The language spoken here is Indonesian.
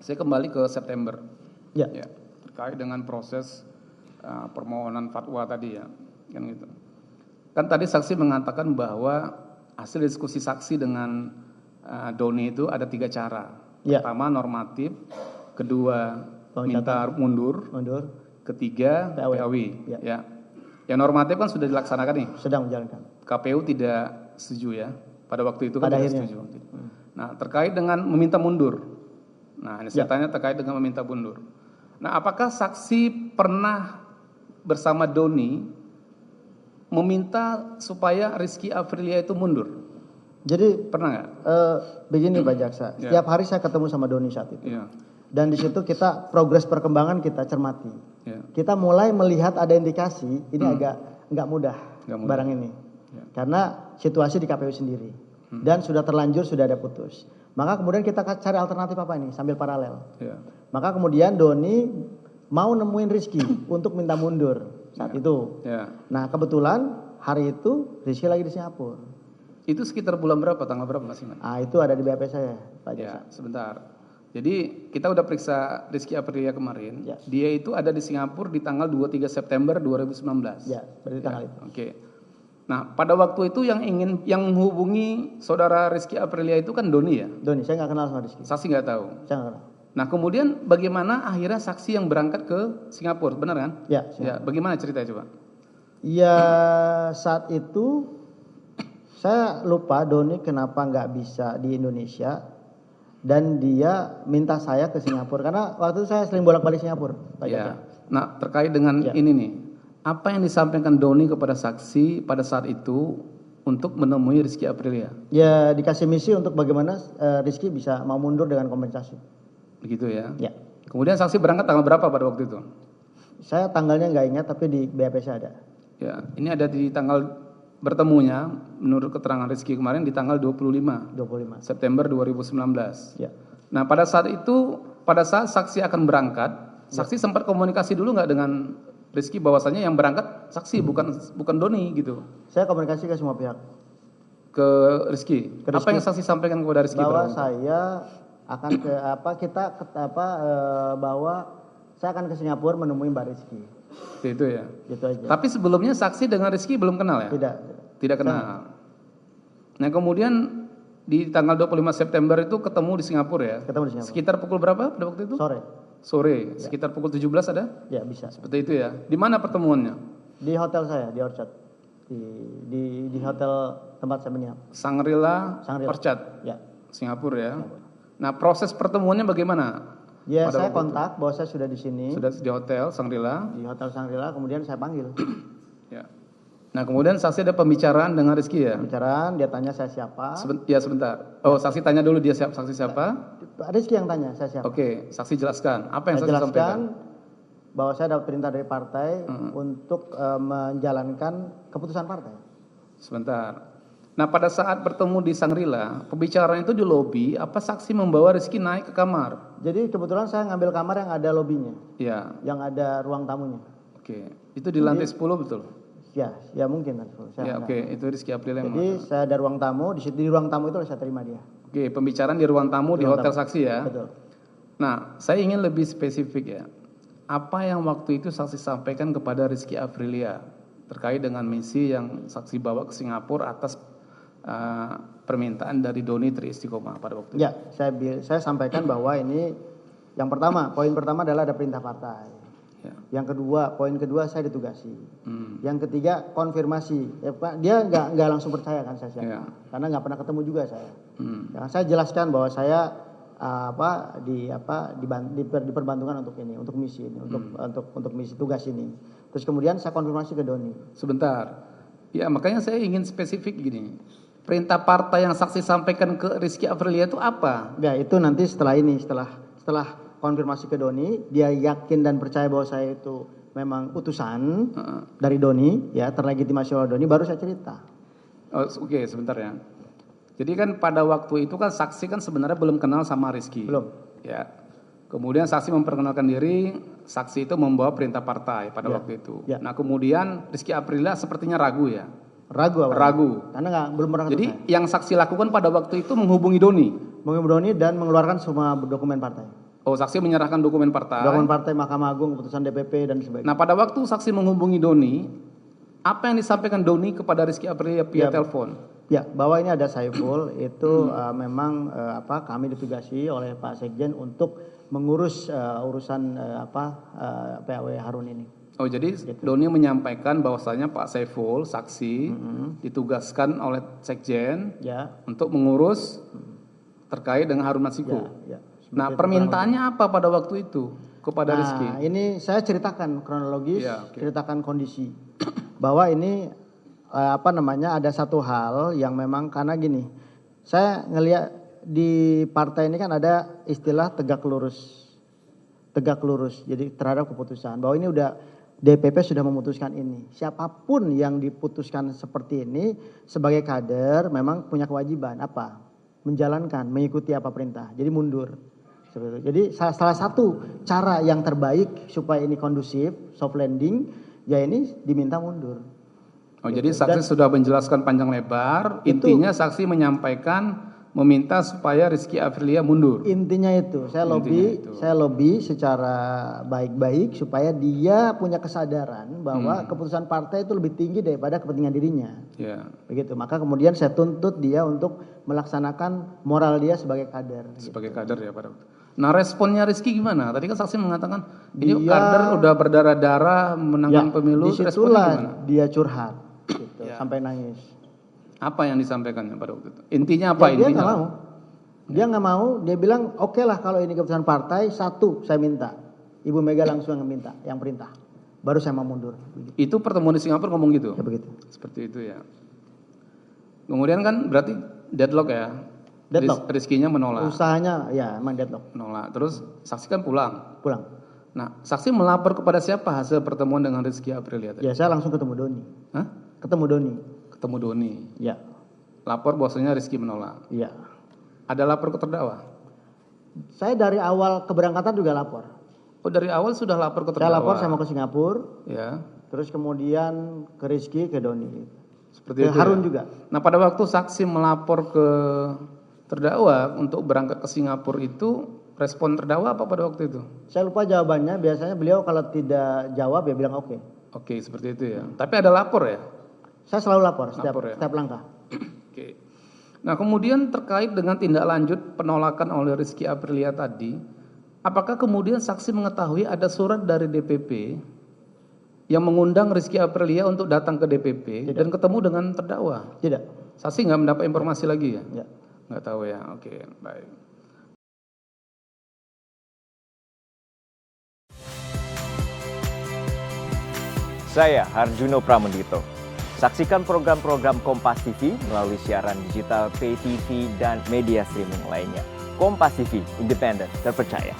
Saya kembali ke September. Ya. Ya, terkait dengan proses permohonan fatwa tadi ya, kan gitu. Kan tadi saksi mengatakan bahwa hasil diskusi saksi dengan Doni itu ada 3 cara. Ya. Pertama normatif, kedua minta Pemecatan. mundur, ketiga PAW. PAW. Ya. Ya. Yang normatif kan sudah dilaksanakan nih. Sedang menjalankan. KPU tidak setuju ya. Pada waktu itu kan Pada tidak akhirnya. setuju. Nah, terkait dengan meminta mundur. Nah, ini saya Ya. tanya terkait dengan meminta mundur. Nah, apakah saksi pernah bersama Doni meminta supaya Rizky Aprilia itu mundur? Jadi Pernah nggak? begini Pak Jaksa, Ya. setiap hari saya ketemu sama Doni saat itu. Iya. Dan di situ kita progres perkembangan kita cermati. Ya. Kita mulai melihat ada indikasi ini agak nggak mudah, Nggak mudah. barang ini. Ya. Karena situasi di KPU sendiri. Dan sudah terlanjur, sudah ada putus. Maka kemudian kita cari alternatif apa ini sambil paralel. Ya. Maka kemudian Doni mau nemuin Rizky untuk minta mundur saat itu. Ya. Nah kebetulan hari itu Rizky lagi di Singapura. Itu sekitar bulan berapa? Tanggal berapa masih ingat? Ah itu ada di BAP saya, Pak Jaksa. Ya, sebentar. Jadi kita udah periksa Rizky Aprilia kemarin. Ya. Dia itu ada di Singapura di tanggal 23 September 2019. Ya, berarti tanggal itu. Oke. Nah, pada waktu itu yang menghubungi saudara Rizky Aprilia itu kan Doni ya? Doni, saya nggak kenal sama Rizky. Saksi nggak tahu. Saya nggak kenal. Nah, kemudian bagaimana akhirnya saksi yang berangkat ke Singapura, benar kan? Ya, Ya, bagaimana ceritanya coba? ya saat itu saya lupa Doni kenapa nggak bisa di Indonesia dan dia minta saya ke Singapura karena waktu itu saya sering bolak-balik Singapura, Pak Jaksa. Ya. Nah, terkait dengan Ya. ini nih, apa yang disampaikan Doni kepada saksi pada saat itu untuk menemui Rizky Aprilia? Ya dikasih misi untuk bagaimana Rizky bisa mau mundur dengan kompensasi. Begitu ya? Ya, Kemudian saksi berangkat tanggal berapa pada waktu itu? saya tanggalnya nggak ingat tapi di BAP saya ada. Ya, ini ada di tanggal bertemunya menurut keterangan Rizky kemarin di tanggal 25 25. September 2019. Ya. Nah, pada saat itu, pada saat saksi akan berangkat, saksi sempat komunikasi dulu nggak dengan Rizky bahwasanya yang berangkat saksi bukan Doni gitu Saya komunikasi ke semua pihak ke Rizky. Ke Rizky. Apa yang saksi sampaikan kepada Rizky? bahwa pada waktu itu? saya akan bahwa saya akan ke Singapura menemui Mbak Rizky. Itu ya. Gitu aja. Tapi sebelumnya saksi dengan Rizky belum kenal ya? Tidak. Tidak kenal. Nah, kemudian di tanggal 25 September itu ketemu di Singapura ya? Ketemu di Singapura. Sekitar pukul berapa pada waktu itu? Sore. Sore, sekitar pukul 17 ada? Ya bisa. Seperti itu ya. Di mana pertemuannya? Di hotel saya di Orchard. Di hotel tempat saya menginap. Shangri-La Shangri-La. Orchard, Ya. Singapura ya. Nah, proses pertemuannya bagaimana? Ya Pada saya waktu kontak bahwa saya sudah di sini Sudah di hotel Shangri-La. di hotel Shangri-La kemudian saya panggil. Ya. Nah, kemudian saksi ada pembicaraan dengan Rizky ya? Pembicaraan dia tanya saya siapa. Ya, sebentar. Oh, saksi tanya dulu dia saksi siapa? Rizky yang tanya saya siapa. Oke, saksi jelaskan. Apa yang Saya saksi jelaskan sampaikan? bahwa saya dapat perintah dari partai untuk menjalankan keputusan partai. Sebentar. Nah, pada saat bertemu di Shangri-La, pembicaraan itu di lobi, apa saksi membawa Rizky naik ke kamar? Jadi kebetulan saya ngambil kamar yang ada lobinya, Ya, yang ada ruang tamunya. oke. Itu di lantai 10 betul? Ya mungkin. Ya, oke. Itu Rizky Aprilia yang Jadi saya ada ruang tamu, di ruang tamu itu saya terima dia. Oke, pembicaraan di ruang tamu di Ruang hotel tamu. saksi ya? Betul. Nah, saya ingin lebih spesifik ya. Apa yang waktu itu saksi sampaikan kepada Rizky Aprilia terkait dengan misi yang saksi bawa ke Singapura atas permintaan dari Doni Tri Istiqomah pada waktu itu? Ya, saya sampaikan bahwa ini yang pertama, poin pertama adalah ada perintah partai. Ya. Yang kedua, poin kedua saya ditugasi. Hmm. Yang ketiga konfirmasi. Ya, Pak, dia nggak langsung percaya kan saya siapa, Ya. karena nggak pernah ketemu juga saya. Hmm. Ya, saya jelaskan bahwa saya diperbantukan untuk ini, untuk misi ini, untuk misi tugas ini. Terus kemudian saya konfirmasi ke Doni. Sebentar. Ya, makanya saya ingin spesifik gini. Perintah partai yang saksi sampaikan ke Rizky Aprilia itu apa? Ya itu nanti setelah konfirmasi ke Doni, dia yakin dan percaya bahwa saya itu memang utusan dari Doni, ya terlegitimasi oleh Doni, baru saya cerita. Oh, oke, sebentar ya. Jadi kan pada waktu itu kan saksi kan sebenarnya belum kenal sama Rizky. Belum. Ya. Kemudian saksi memperkenalkan diri, saksi itu membawa perintah partai pada Ya. waktu itu. Ya. Nah, kemudian Rizky Aprilia sepertinya ragu ya. Ragu awalnya. Ragu. Karena belum pernah ketemu Jadi saya. yang saksi lakukan pada waktu itu menghubungi Doni. Menghubungi Doni dan mengeluarkan semua dokumen partai. Oh, saksi menyerahkan dokumen partai. Dokumen partai, Mahkamah Agung, keputusan DPP dan sebagainya. Nah, pada waktu saksi menghubungi Doni, apa yang disampaikan Doni kepada Rizky Aprilia via telepon? Ya, bahwa ini ada Saiful itu memang kami ditugasi oleh Pak Sekjen untuk mengurus urusan PAW Harun ini. Oh, jadi Doni menyampaikan bahwasanya Pak Saiful saksi ditugaskan oleh Sekjen untuk mengurus terkait dengan Harun Masiku. Nah, permintaannya apa pada waktu itu kepada Rizky? Nah, ini saya ceritakan kronologis, ceritakan kondisi bahwa ini ada satu hal yang memang karena gini, saya ngelihat di partai ini kan ada istilah tegak lurus, jadi terhadap keputusan bahwa ini udah DPP sudah memutuskan ini. Siapapun yang diputuskan seperti ini sebagai kader memang punya kewajiban apa? Menjalankan, mengikuti apa perintah. Jadi mundur. Jadi salah satu cara yang terbaik supaya ini kondusif, soft landing, ya ini diminta mundur. Oh, jadi saksi sudah menjelaskan panjang lebar, intinya saksi menyampaikan meminta supaya Rizky Aprilia mundur. Intinya itu, saya lobby secara baik-baik supaya dia punya kesadaran bahwa keputusan partai itu lebih tinggi daripada kepentingan dirinya. Begitu. Maka kemudian saya tuntut dia untuk melaksanakan moral dia sebagai kader. Sebagai kader ya, Pak. Nah, responnya Rizky gimana? Tadi kan saksi mengatakan ini kader udah berdarah-darah menangkan pemilu. Disitulah dia curhat, gitu, sampai nangis. Apa yang disampaikannya pada waktu itu? Intinya apa? Dia nggak mau. Dia nggak mau. Dia bilang oke lah kalau ini keputusan partai, satu saya minta. Ibu Mega langsung yang minta, yang perintah. Baru saya mau mundur. Itu pertemuan di Singapura ngomong gitu? Ya begitu. Seperti itu ya. Kemudian kan berarti deadlock ya? Deadlock. Rizky-nya menolak. Usahanya ya emang deadlock. Menolak. Terus saksi kan pulang? Pulang. Nah, saksi melapor kepada siapa hasil pertemuan dengan Rizky Aprilia tadi? Ya saya langsung ketemu Doni. Hah? Ketemu Doni. Ketemu Doni? Ya. Lapor bahwasanya Rizky menolak? Iya. Ada lapor ke terdakwa? Saya dari awal keberangkatan juga lapor. Oh, dari awal sudah lapor ke terdakwa? Saya lapor, saya mau ke Singapura. Ya. Terus kemudian ke Rizky, ke Doni. Seperti ke itu Harun ya? juga. Nah, pada waktu saksi melapor ke terdakwa untuk berangkat ke Singapura itu, respon terdakwa apa pada waktu itu? Saya lupa jawabannya, biasanya beliau kalau tidak jawab ya bilang oke. Oke, seperti itu ya. Tapi ada lapor ya? Saya selalu lapor setiap langkah. Oke. Nah, kemudian terkait dengan tindak lanjut penolakan oleh Rizky Aprilia tadi, apakah kemudian saksi mengetahui ada surat dari DPP yang mengundang Rizky Aprilia untuk datang ke DPP dan ketemu dengan terdakwa? Tidak. Saksi nggak mendapat informasi lagi ya? Ya. Nggak tahu ya. Oke, baik. Saya Harjuno Pramendito. Saksikan program-program Kompas TV melalui siaran digital, pay TV, dan media streaming lainnya. Kompas TV, independen, terpercaya.